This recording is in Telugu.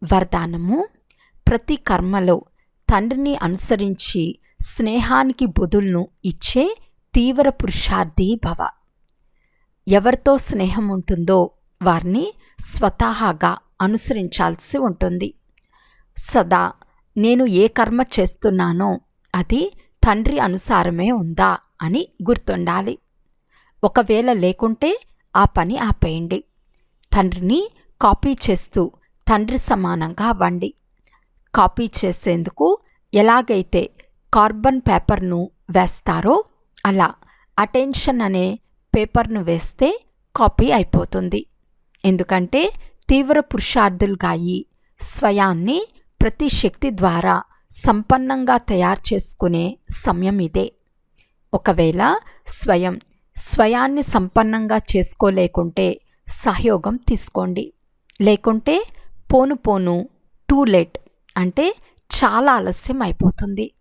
వరదానము: ప్రతి కర్మలో తండ్రిని అనుసరించి స్నేహానికి బదులును ఇచ్చే తీవ్ర పురుషార్థి భవ. ఎవరితో స్నేహం ఉంటుందో వారిని స్వతహాగా అనుసరించాల్సి ఉంటుంది. సదా నేను ఏ కర్మ చేస్తున్నానో అది తండ్రి అనుసారమే ఉందా అని గుర్తుండాలి. ఒకవేళ లేకుంటే ఆ పని ఆపేయండి. తండ్రిని కాపీ చేస్తూ తండ్రి సమానంగా అవ్వండి. కాపీ చేసేందుకు ఎలాగైతే కార్బన్ పేపర్ను వేస్తారో అలా అటెన్షన్ అనే పేపర్ను వేస్తే కాపీ అయిపోతుంది. ఎందుకంటే తీవ్ర పురుషార్థులుగా అయి స్వయాన్ని ప్రతి శక్తి ద్వారా సంపన్నంగా తయారు చేసుకునే సమయం ఇదే. ఒకవేళ స్వయాన్ని సంపన్నంగా చేసుకోలేకుంటే సహయోగం తీసుకోండి. లేకుంటే పోను పోను టూ లేట్, అంటే చాలా ఆలస్యం అయిపోతుంది.